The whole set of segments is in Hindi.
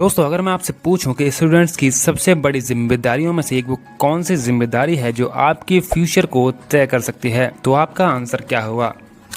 दोस्तों, अगर मैं आपसे पूछूं कि स्टूडेंट्स की सबसे बड़ी जिम्मेदारियों में से एक वो कौन सी जिम्मेदारी है जो आपके फ्यूचर को तय कर सकती है, तो आपका आंसर क्या होगा?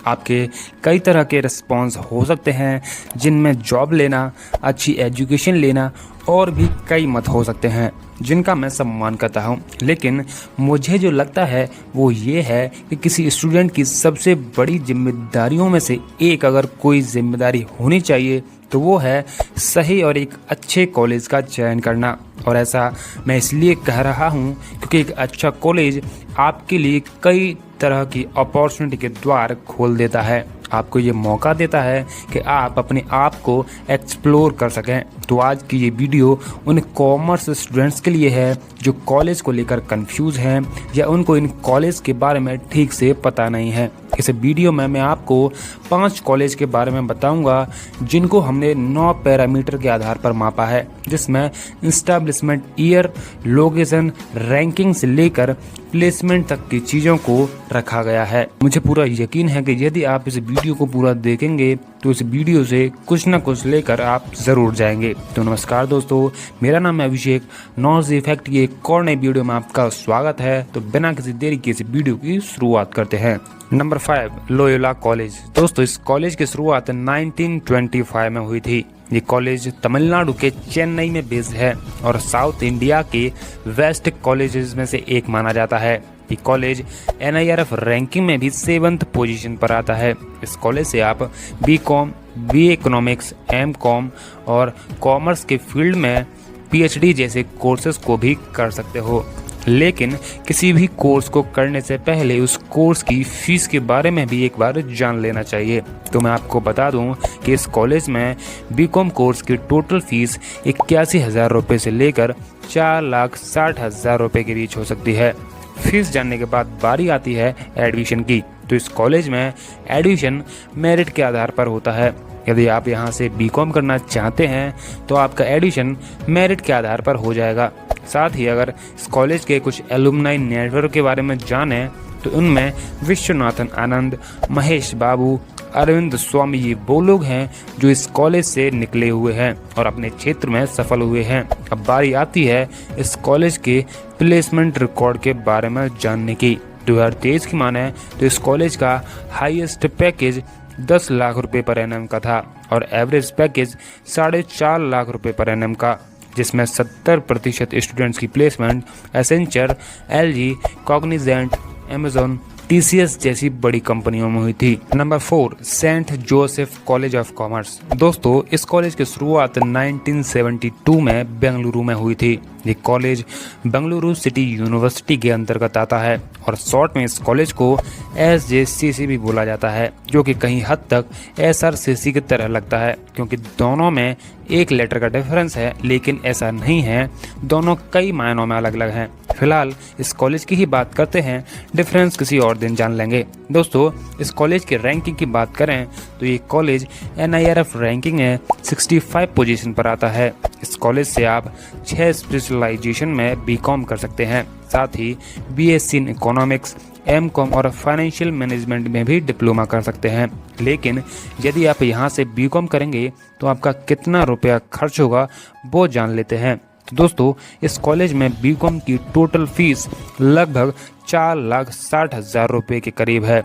आपके कई तरह के रिस्पॉन्स हो सकते हैं, जिनमें जॉब लेना, अच्छी एजुकेशन लेना और भी कई मत हो सकते हैं, जिनका मैं सम्मान करता हूं। लेकिन मुझे जो लगता है वो ये है कि किसी स्टूडेंट की सबसे बड़ी जिम्मेदारियों में से एक अगर कोई जिम्मेदारी होनी चाहिए तो वो है सही और एक अच्छे कॉलेज का चयन करना। और ऐसा मैं इसलिए कह रहा हूँ क्योंकि एक अच्छा कॉलेज आपके लिए कई तरह की अपॉर्चुनिटी के द्वार खोल देता है, आपको ये मौका देता है कि आप अपने आप को एक्सप्लोर कर सकें। तो आज की ये वीडियो उन कॉमर्स स्टूडेंट्स के लिए है जो कॉलेज को लेकर कंफ्यूज हैं या उनको इन कॉलेज के बारे में ठीक से पता नहीं है। इस वीडियो में मैं आपको 5 कॉलेज के बारे में बताऊंगा जिनको हमने 9 पैरामीटर के आधार पर मापा है, जिसमें एस्टैब्लिशमेंट ईयर, लोकेशन, रैंकिंग से लेकर प्लेसमेंट तक की चीज़ों को रखा गया है। मुझे पूरा यकीन है कि यदि आप इस वीडियो को पूरा देखेंगे तो इस वीडियो से कुछ न कुछ लेकर आप ज़रूर जाएंगे। तो नमस्कार दोस्तों, मेरा नाम है अभिषेक। नॉलेज इफेक्ट की एक और नई वीडियो में आपका स्वागत है। तो बिना किसी देरी के इस वीडियो की शुरुआत करते हैं। Number 5, Loyola college. दोस्तों, इस कॉलेज की शुरुआत 1925 में हुई थी। ये कॉलेज तमिलनाडु के चेन्नई में बेस्ड है और साउथ इंडिया के बेस्ट कॉलेजेस में से एक माना जाता है। ये कॉलेज NIRF रैंकिंग में भी 7th पोजीशन पर आता है। इस कॉलेज से आप BCom, BA इकोनॉमिक्स, MCom और कॉमर्स के फील्ड में PhD जैसे कोर्सेज को भी कर सकते हो। लेकिन किसी भी कोर्स को करने से पहले उस कोर्स की फीस के बारे में भी एक बार जान लेना चाहिए। तो मैं आपको बता दूं कि इस कॉलेज में BCom कोर्स की टोटल फीस 81,000 रुपये से लेकर 4,60,000 रुपये के बीच हो सकती है। फीस जानने के बाद बारी आती है एडमिशन की। तो इस कॉलेज में एडमिशन मेरिट के आधार पर होता है। यदि आप यहां से BCom करना चाहते हैं तो आपका एडमिशन मेरिट के आधार पर हो जाएगा। साथ ही अगर इस कॉलेज के कुछ एलुमनाई नेटवर्क के बारे में जानें तो उनमें विश्वनाथन आनंद, महेश बाबू, अरविंद स्वामी, ये वो लोग हैं जो इस कॉलेज से निकले हुए हैं और अपने क्षेत्र में सफल हुए हैं। अब बारी आती है इस कॉलेज के प्लेसमेंट रिकॉर्ड के बारे में जानने की। 2023 की माने तो इस कॉलेज का हाईएस्ट पैकेज 10 लाख रुपए पर एनएम का था और एवरेज पैकेज 4.5 लाख रुपए पर एनएम का, जिसमें 70% स्टूडेंट्स की placement Accenture, LG, Cognizant, Amazon, TCS जैसी बड़ी कंपनियों में हुई थी। Number 4, Saint Joseph College of Commerce. दोस्तों, इस कॉलेज की शुरुआत 1972 में बेंगलुरु में हुई थी। ये कॉलेज बेंगलुरु सिटी यूनिवर्सिटी के अंतर्गत आता है और शॉर्ट में इस कॉलेज को SJCC भी बोला जाता है, जो कि कहीं हद तक SRCC की तरह लगता है क्योंकि दोनों में एक लेटर का डिफरेंस है, लेकिन ऐसा नहीं है, दोनों कई मायनों में अलग अलग हैं। फिलहाल इस कॉलेज की ही बात करते हैं, डिफरेंस किसी और दिन जान लेंगे। दोस्तों, इस कॉलेज की रैंकिंग की बात करें तो ये कॉलेज NIRF रैंकिंग में 65 पोजीशन पर आता है। इस कॉलेज से आप 6 स्पेशलाइजेशन में BCom कर सकते हैं। साथ ही BSc इन इकोनॉमिक्स, MCom और फाइनेंशियल मैनेजमेंट में भी डिप्लोमा कर सकते हैं। लेकिन यदि आप यहाँ से BCom करेंगे तो आपका कितना रुपया खर्च होगा वो जान लेते हैं। तो दोस्तों, इस कॉलेज में BCom की टोटल फीस लगभग 4,60,000 रुपये के करीब है।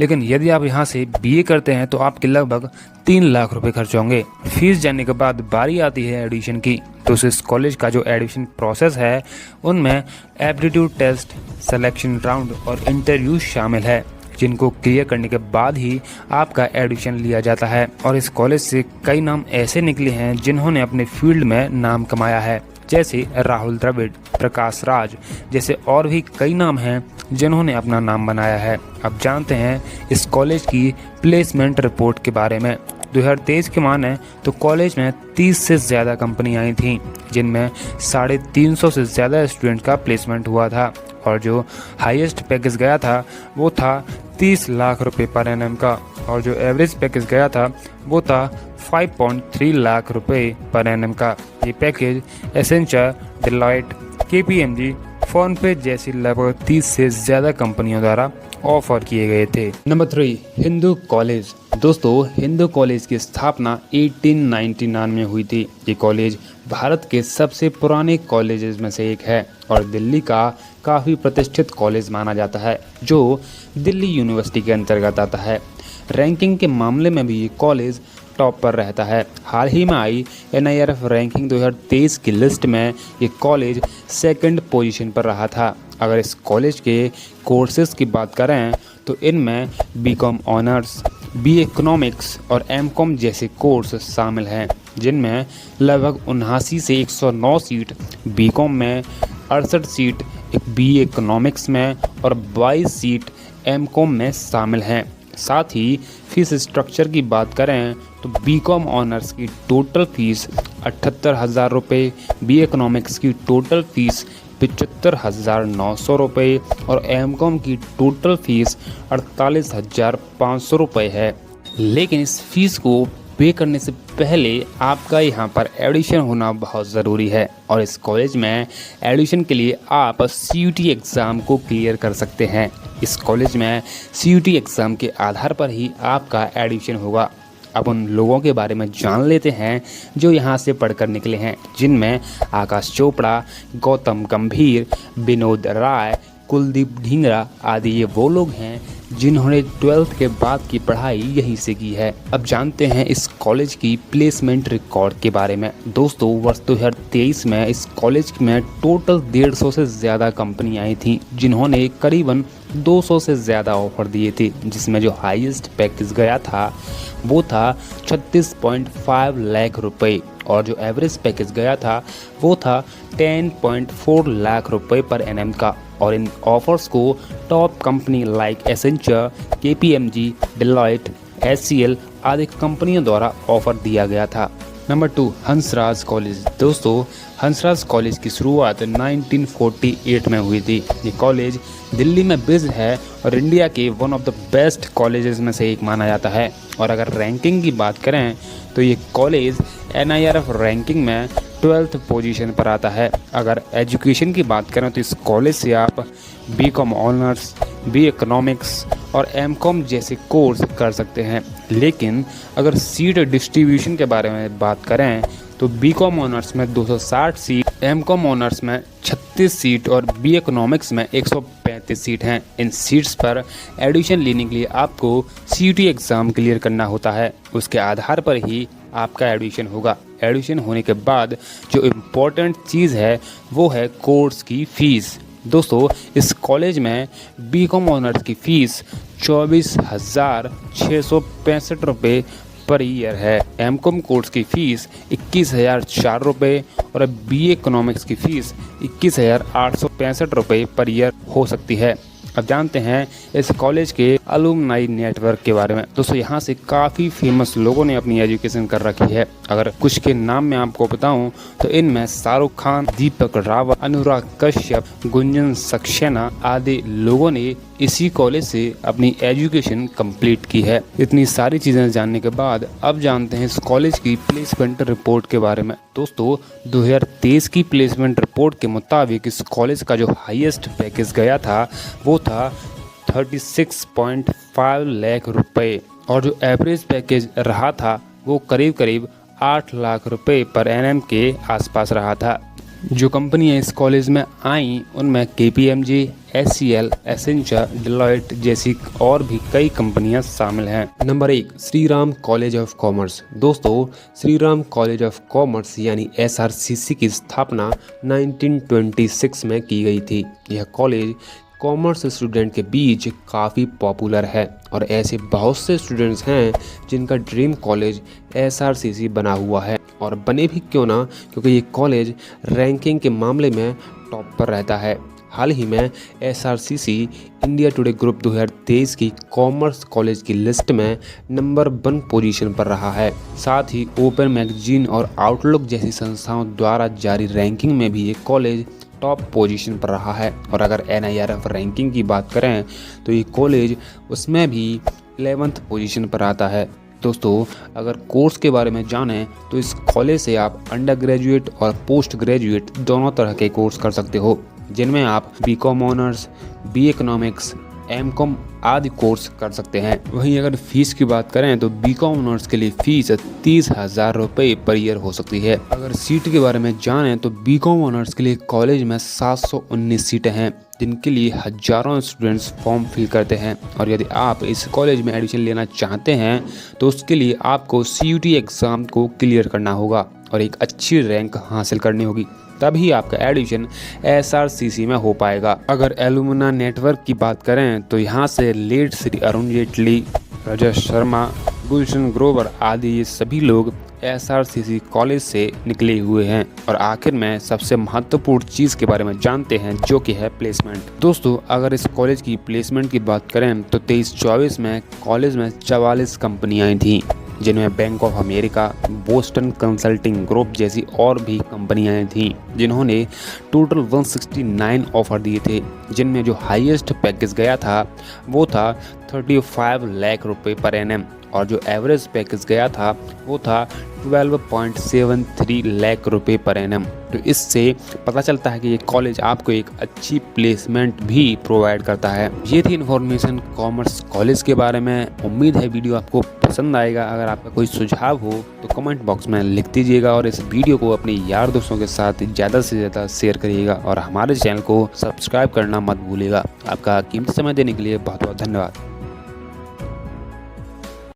लेकिन यदि आप यहाँ से BA करते हैं तो आपके लगभग 3 लाख रुपए खर्च होंगे। फीस जानने के बाद बारी आती है एडमिशन की। तो इस कॉलेज का जो एडमिशन प्रोसेस है उनमें एप्टीट्यूड टेस्ट, सिलेक्शन राउंड और इंटरव्यू शामिल है, जिनको क्लियर करने के बाद ही आपका एडमिशन लिया जाता है। और इस कॉलेज से कई नाम ऐसे निकले हैं जिन्होंने अपने फील्ड में नाम कमाया है, जैसे राहुल द्रविड़, प्रकाश राज जैसे और भी कई नाम हैं जिन्होंने अपना नाम बनाया है। अब जानते हैं इस कॉलेज की प्लेसमेंट रिपोर्ट के बारे में। 2023 के माने तो कॉलेज में 30 से ज़्यादा कंपनी आई थीं, जिनमें 350 से ज़्यादा स्टूडेंट का प्लेसमेंट हुआ था और जो हाईएस्ट पैकेज गया था वो था 30 लाख रुपए पर एनएम का और जो एवरेज पैकेज गया था वो था 5.3 लाख रुपए पर एनएम का। ये package Accenture, Deloitte, KPMG, PhonePe जैसी लगभग 30 से ज़्यादा कंपनियों द्वारा ऑफर किए गए थे। Number 3, Hindu college. दोस्तों, हिंदू कॉलेज की स्थापना 1899 में हुई थी। ये कॉलेज भारत के सबसे पुराने कॉलेजेस में से एक है और दिल्ली का काफ़ी प्रतिष्ठित कॉलेज माना जाता है, जो दिल्ली यूनिवर्सिटी के अंतर्गत आता है। रैंकिंग के मामले में भी ये कॉलेज टॉप पर रहता है। हाल ही में आई NIRF रैंकिंग 2023 की लिस्ट में ये कॉलेज सेकंड पोजीशन पर रहा था। अगर इस कॉलेज के कोर्सेज की बात करें तो इनमें BCom ऑनर्स, BA इकोनॉमिक्स और MCom जैसे कोर्स शामिल हैं, जिनमें लगभग 79 से 109 सीट BCom में, 68 सीट BA इकोनॉमिक्स में और 22 सीट MCom में शामिल हैं। साथ ही फीस स्ट्रक्चर की बात करें तो BCom ऑनर्स की टोटल फीस 78,000 रुपये, BA इकोनॉमिक्स की टोटल फीस 75,900 रुपये और MCom की टोटल फीस 48,500 रुपये है। लेकिन इस फीस को पे करने से पहले आपका यहाँ पर एडिशन होना बहुत ज़रूरी है और इस कॉलेज में एडिशन के लिए आप CUT एग्ज़ाम को क्लियर कर सकते हैं। इस कॉलेज में CUT एग्ज़ाम के आधार पर ही आपका एडिशन होगा। अब उन लोगों के बारे में जान लेते हैं जो यहाँ से पढ़कर निकले हैं, जिनमें आकाश चोपड़ा, गौतम गंभीर, विनोद राय, कुलदीप ढींगरा आदि ये वो लोग हैं जिन्होंने 12th के बाद की पढ़ाई यहीं से की है। अब जानते हैं इस कॉलेज की प्लेसमेंट रिकॉर्ड के बारे में। दोस्तों, वर्ष 2023 में इस कॉलेज में टोटल 150 से ज़्यादा कंपनी आई थी, जिन्होंने करीबन 200 से ज़्यादा ऑफर दिए थे, जिसमें जो हाईएस्ट पैकेज गया था वो था 36.5 लाख रुपए और जो एवरेज पैकेज गया था वो था 10.4 लाख रुपए पर एनएम का। और इन ऑफर्स को top company like Accenture, KPMG, Deloitte, HCL आदि कंपनियों द्वारा ऑफर दिया गया था। Number 2, Hansraj college. दोस्तों, हंसराज कॉलेज की शुरुआत 1948 में हुई थी। ये कॉलेज दिल्ली में बेस्ड है और इंडिया के one of the best colleges में से एक माना जाता है। और अगर रैंकिंग की बात करें तो ये कॉलेज NIRF रैंकिंग में 12th पोजीशन पर आता है। अगर एजुकेशन की बात करें तो इस कॉलेज से आप BCom ऑनर्स, BA इकोनॉमिक्स और MCom जैसे कोर्स कर सकते हैं। लेकिन अगर सीट डिस्ट्रीब्यूशन के बारे में बात करें तो BCom ऑनर्स में 260 सीट, MCom ऑनर्स में 36 सीट और BA इकोनॉमिक्स में 135 सीट हैं। इन सीट्स पर एडमिशन लेने के लिए आपको CUT एग्ज़ाम क्लियर करना होता है। उसके आधार पर ही आपका एडमिशन होगा। एडमिशन होने के बाद जो इम्पोर्टेंट चीज़ है वो है कोर्स की फ़ीस। दोस्तों, इस कॉलेज में BCom ऑनर्स की फ़ीस 24,665 रुपये पर ईयर है। MCom कोर्स की फ़ीस 21,004 रुपये और BA इकोनॉमिक्स की फ़ीस 21,865 रुपये पर ईयर हो सकती है। अब जानते हैं इस कॉलेज के अलुमनाई नेटवर्क के बारे में। दोस्तों, यहाँ से काफ़ी फेमस लोगों ने अपनी एजुकेशन कर रखी है। अगर कुछ के नाम मैं आपको बताऊं तो इनमें शाहरुख खान, दीपक रावत, अनुराग कश्यप, गुंजन सक्सेना आदि लोगों ने इसी कॉलेज से अपनी एजुकेशन कंप्लीट की है। इतनी सारी चीज़ें जानने के बाद अब जानते हैं इस कॉलेज की प्लेसमेंट रिपोर्ट के बारे में। दोस्तों, 2023 की प्लेसमेंट रिपोर्ट के मुताबिक इस कॉलेज का जो हाईएस्ट पैकेज गया था वो था 36.5 लाख रुपए और जो एवरेज पैकेज रहा था वो करीब करीब 8 लाख रुपए पर एनएम के आसपास रहा था। जो कंपनियां इस कॉलेज में आईं उनमें KPMG, HCL, एसेंचर, डेलॉयट जैसी और भी कई कंपनियां शामिल हैं। Number 1, Shri Ram College of Commerce. दोस्तों, Shri Ram College of Commerce यानी SRCC की स्थापना 1926 में की गई थी। यह कॉलेज कॉमर्स स्टूडेंट के बीच काफ़ी पॉपुलर है और ऐसे बहुत से स्टूडेंट्स हैं जिनका ड्रीम कॉलेज SRCC बना हुआ है। और बने भी क्यों ना, क्योंकि ये कॉलेज रैंकिंग के मामले में टॉप पर रहता है। हाल ही में SRCC इंडिया टुडे ग्रुप 2023 की कॉमर्स कॉलेज की लिस्ट में नंबर 1 पोजीशन पर रहा है। साथ ही ओपन मैगजीन और आउटलुक जैसी संस्थाओं द्वारा जारी रैंकिंग में भी ये कॉलेज टॉप पोजीशन पर रहा है। और अगर NIRF रैंकिंग की बात करें तो ये कॉलेज उसमें भी 11th पोजीशन पर आता है। दोस्तों, अगर कोर्स के बारे में जानें तो इस कॉलेज से आप अंडर ग्रेजुएट और पोस्ट ग्रेजुएट दोनों तरह के कोर्स कर सकते हो, जिनमें आप BCom honours, BA economics, MCom आदि कोर्स कर सकते हैं। वहीं अगर फीस की बात करें तो बीकॉम ऑनर्स के लिए फीस 30,000 रुपये पर ईयर हो सकती है। अगर सीट के बारे में जानें तो बीकॉम ऑनर्स के लिए कॉलेज में 719 सीटें हैं, जिनके लिए हजारों स्टूडेंट्स फॉर्म फिल करते हैं। और यदि आप इस कॉलेज में एडमिशन लेना चाहते हैं तो उसके लिए आपको CUT एग्ज़ाम को क्लियर करना होगा और एक अच्छी रैंक हासिल करनी होगी, तभी आपका एडमिशन SRCC में हो पाएगा। अगर एलुमना नेटवर्क की बात करें तो यहाँ से लेट श्री अरुण जेटली, रजत शर्मा, गुलशन ग्रोवर आदि ये सभी लोग SRCC कॉलेज से निकले हुए हैं। और आखिर में सबसे महत्वपूर्ण चीज़ के बारे में जानते हैं, जो कि है प्लेसमेंट। दोस्तों, अगर इस कॉलेज की प्लेसमेंट की बात करें तो 23-24 में कॉलेज में 44 कंपनियाँ थीं, जिनमें bank of America, Boston consulting group जैसी और भी कंपनियां थीं, जिन्होंने टोटल 169 ऑफर दिए थे, जिनमें जो हाईएस्ट पैकेज गया था वो था 35 लाख रुपए पर एनएम और जो एवरेज पैकेज गया था वो था 12.73 लाख रुपए पर एनएम। तो इससे पता चलता है कि ये कॉलेज आपको एक अच्छी प्लेसमेंट भी प्रोवाइड करता है। ये थी इन्फॉर्मेशन कॉमर्स कॉलेज के बारे में। उम्मीद है वीडियो आपको पसंद आएगा। अगर आपका कोई सुझाव हो तो कमेंट बॉक्स में लिख दीजिएगा और इस वीडियो को अपने यार दोस्तों के साथ ज़्यादा से ज़्यादा शेयर करिएगा और हमारे चैनल को सब्सक्राइब करना मत भूलिएगा। आपका कीमती समय देने के लिए बहुत बहुत धन्यवाद।